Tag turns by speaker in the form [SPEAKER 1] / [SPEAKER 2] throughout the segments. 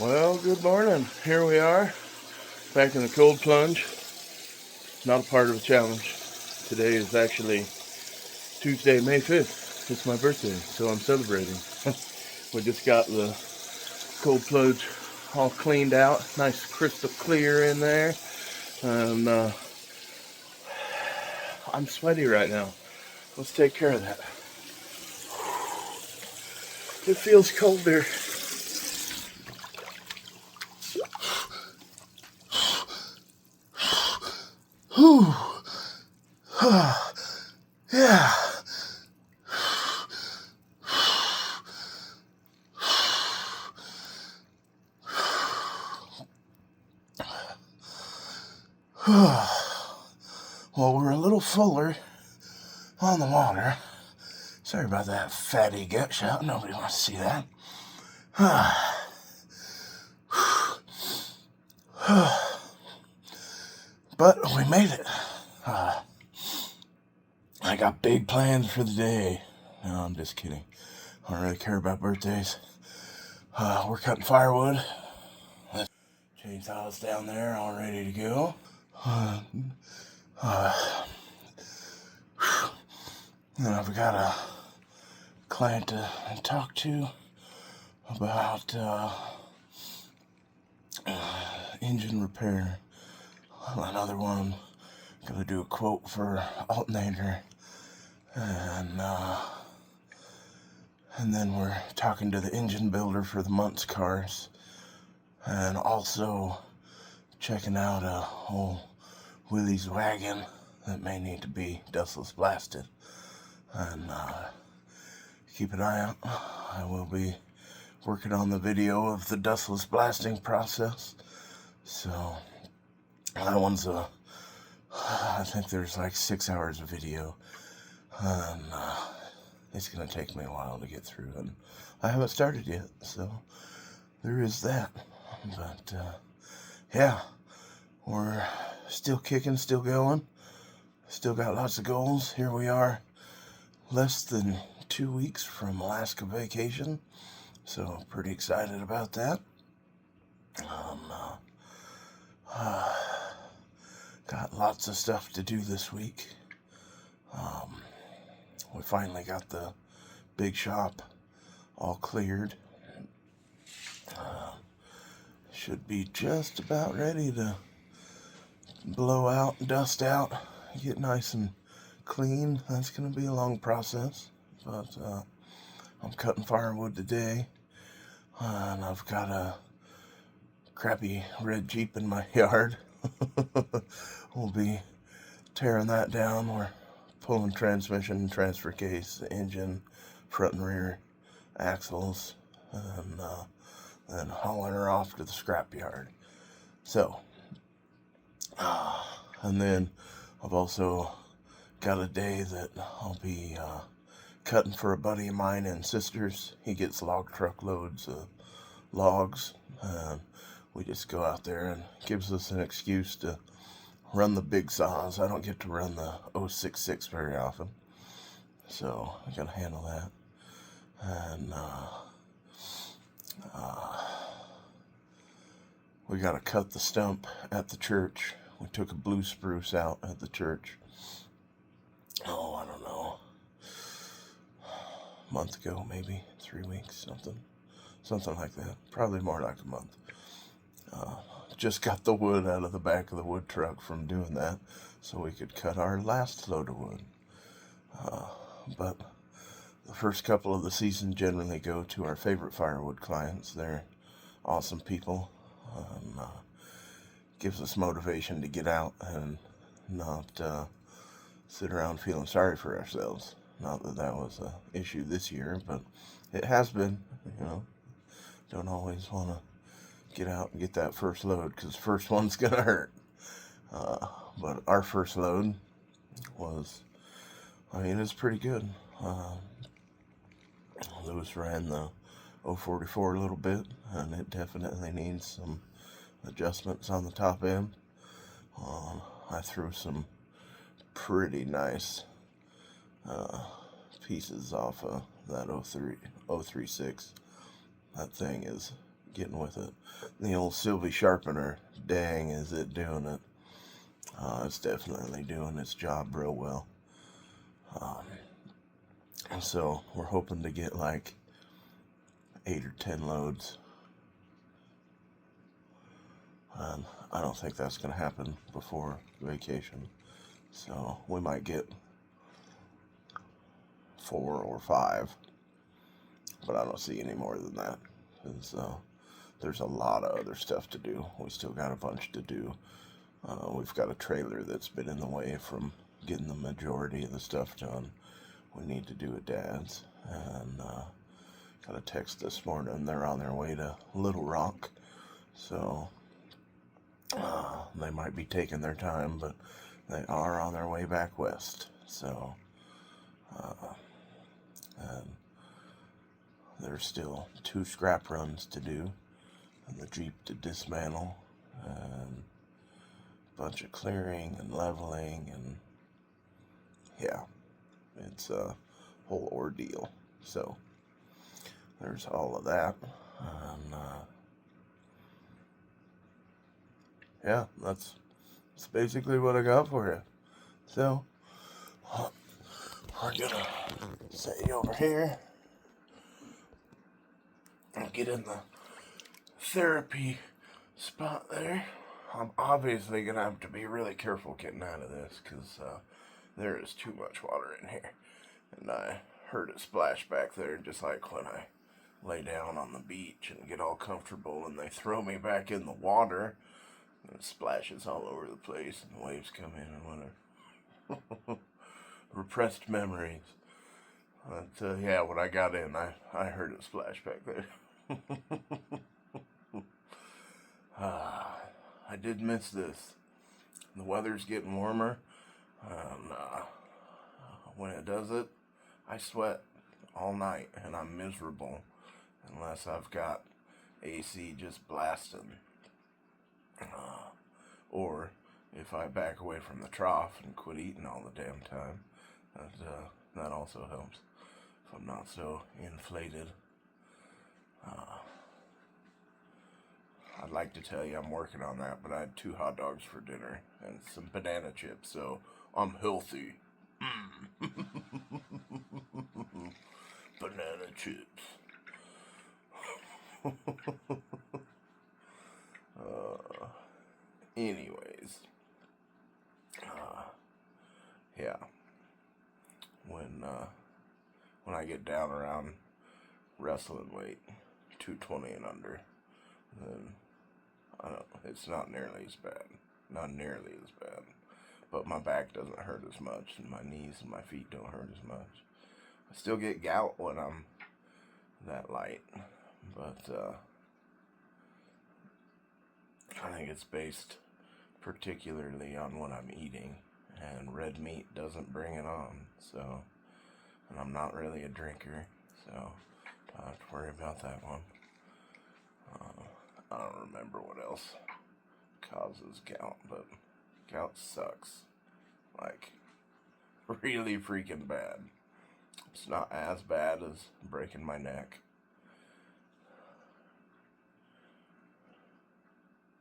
[SPEAKER 1] Well, good morning. Here we are, back in the cold plunge. Not a part of the challenge. Today is actually Tuesday, May 5th. It's my birthday, so I'm celebrating. We just got the cold plunge all cleaned out, nice crystal clear in there, and I'm sweaty right now. Let's take care of that. It feels colder. Whew. Yeah. Well, we're a little fuller on the water. Sorry about that fatty gut shot. Nobody wants to see that. But we made it. I got big plans for the day. No, I'm just kidding. I don't really care about birthdays. We're cutting firewood. Chainsaw's down there all ready to go. And I've got a client to talk to about engine repair. Another one, gonna do a quote for alternator, and then we're talking to the engine builder for the Muntz cars, and also checking out a old Willie's wagon that may need to be dustless blasted. And keep an eye out. I will be working on the video of the dustless blasting process. So that one's I think there's like 6 hours of video, and it's gonna take me a while to get through, and I haven't started yet, so there is that. But yeah, we're still kicking, still going, still got lots of goals. Here we are, less than 2 weeks from Alaska vacation, so pretty excited about that. Got lots of stuff to do this week. We finally got the big shop all cleared. Should be just about ready to blow out, dust out, get nice and clean. That's going to be a long process, but I'm cutting firewood today, and I've got a crappy red Jeep in my yard. We'll be tearing that down. We're pulling transmission, transfer case, engine, front and rear axles, and then hauling her off to the scrapyard. So, and then I've also got a day that I'll be cutting for a buddy of mine in Sisters. He gets log truck loads of logs, and we just go out there, and gives us an excuse to run the big saws. I don't get to run the 066 very often, so I gotta handle that. And we gotta cut the stump at the church. We took a blue spruce out at the church, I don't know, a month ago, maybe 3 weeks, something like that. Probably more like a month. Just got the wood out of the back of the wood truck from doing that, so we could cut our last load of wood. But the first couple of the season generally go to our favorite firewood clients. They're awesome people, and gives us motivation to get out and not sit around feeling sorry for ourselves. Not that that was an issue this year, but it has been. Don't always want to get out and get that first load, because the first one's gonna hurt. But our first load was, it's pretty good. Lewis ran the 044 a little bit, and it definitely needs some adjustments on the top end. I threw some pretty nice pieces off of that 036. That thing is getting with it. The old Sylvie sharpener, dang, is it doing it. It's definitely doing its job real well. And so we're hoping to get like 8 or 10 loads. And I don't think that's going to happen before vacation. So we might get 4 or 5. But I don't see any more than that. Because there's a lot of other stuff to do. We still got a bunch to do. We've got a trailer that's been in the way from getting the majority of the stuff done. We need to do at Dad's. And got a text this morning. They're on their way to Little Rock. So they might be taking their time, but they are on their way back west. So and there's still 2 scrap runs to do, and the Jeep to dismantle, and a bunch of clearing and leveling, and yeah, it's a whole ordeal. So there's all of that, and yeah, that's basically what I got for you. So we're gonna sit over here and get in the therapy spot there. I'm obviously gonna have to be really careful getting out of this because there is too much water in here, and I heard it splash back there just like when I lay down on the beach and get all comfortable and they throw me back in the water and it splashes all over the place and the waves come in and whatever. Repressed memories. But yeah, when I got in, I heard it splash back there. I did miss this. The weather's getting warmer, and when it does it, I sweat all night, and I'm miserable unless I've got AC just blasting. Or if I back away from the trough and quit eating all the damn time, that also helps. If I'm not so inflated. I'd like to tell you I'm working on that, but I had 2 hot dogs for dinner and some banana chips, so I'm healthy. Banana chips. Anyways, yeah. When I get down around wrestling weight, 220 and under, then I don't. It's not nearly as bad. Not nearly as bad. But my back doesn't hurt as much, and my knees and my feet don't hurt as much. I still get gout when I'm that light, but I think it's based particularly on what I'm eating, and red meat doesn't bring it on. So, and I'm not really a drinker, so don't have to worry about that one. I don't remember what else causes gout, but gout sucks. Like, really freaking bad. It's not as bad as breaking my neck.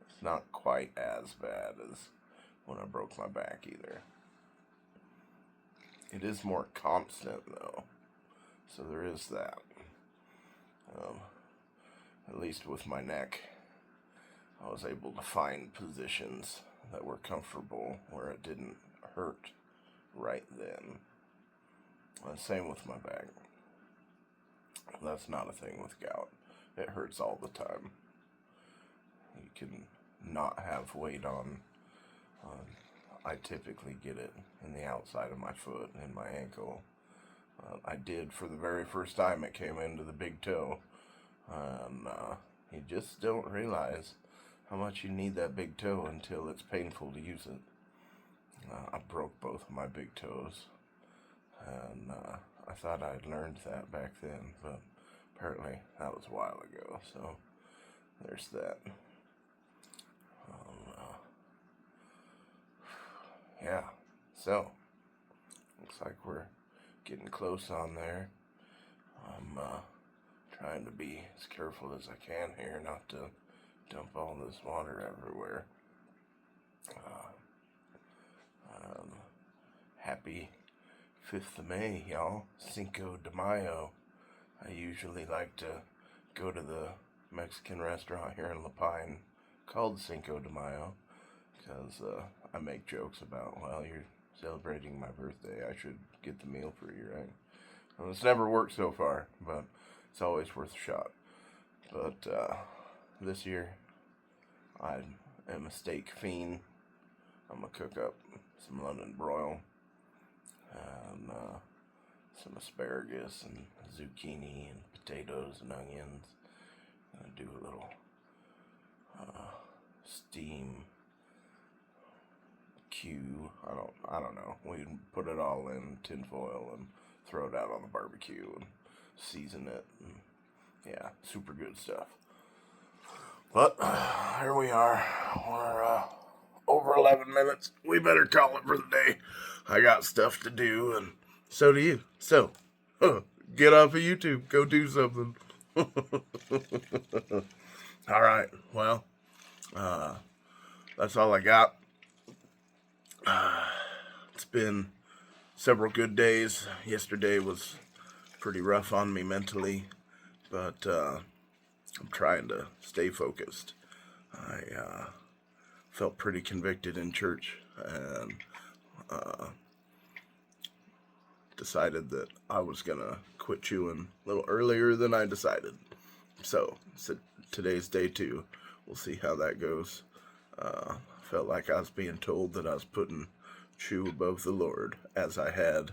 [SPEAKER 1] It's not quite as bad as when I broke my back either. It is more constant though, so there is that. At least with my neck, I was able to find positions that were comfortable where it didn't hurt right then. Same with my back. That's not a thing with gout. It hurts all the time. You can not have weight on. I typically get it in the outside of my foot and my ankle. I did for the very first time it came into the big toe. And you just don't realize how much you need that big toe until it's painful to use it. I broke both of my big toes, and I thought I'd learned that back then, but apparently that was a while ago, so there's that. Yeah, so looks like we're getting close on there. I'm trying to be as careful as I can here, not to dump all this water everywhere. Happy 5th of May, y'all. Cinco de Mayo. I usually like to go to the Mexican restaurant here in La Pine called Cinco de Mayo because I make jokes about, well, you're celebrating my birthday, I should get the meal for you, right? Well, it's never worked so far, but it's always worth a shot. But this year, I am a steak fiend. I'm going to cook up some London broil and some asparagus and zucchini and potatoes and onions. And do a little steam Q. I don't know. We put it all in tinfoil and throw it out on the barbecue and season it. And yeah, super good stuff. But here we are. We're over 11 minutes. We better call it for the day. I got stuff to do, and so do you. So, get off of YouTube. Go do something. All right. Well, that's all I got. It's been several good days. Yesterday was pretty rough on me mentally, but I'm trying to stay focused. I felt pretty convicted in church and decided that I was going to quit chewing a little earlier than I decided. So today's day 2. We'll see how that goes. Felt like I was being told that I was putting chew above the Lord, as I had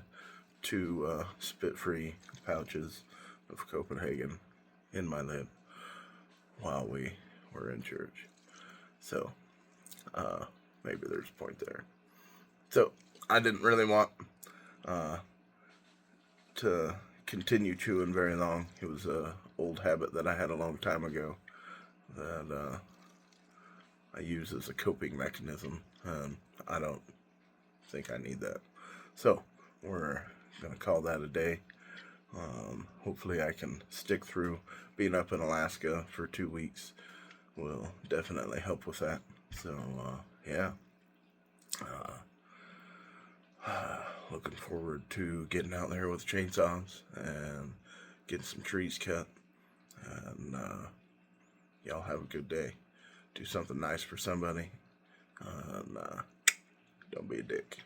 [SPEAKER 1] 2 spit-free pouches of Copenhagen in my lip while we were in church. So, maybe there's a point there. So, I didn't really want to continue chewing very long. It was an old habit that I had a long time ago that I use as a coping mechanism, and I don't think I need that. So, we're going to call that a day. Hopefully I can stick through. Being up in Alaska for 2 weeks will definitely help with that. So, yeah. Looking forward to getting out there with chainsaws and getting some trees cut. And y'all have a good day. Do something nice for somebody. And don't be a dick.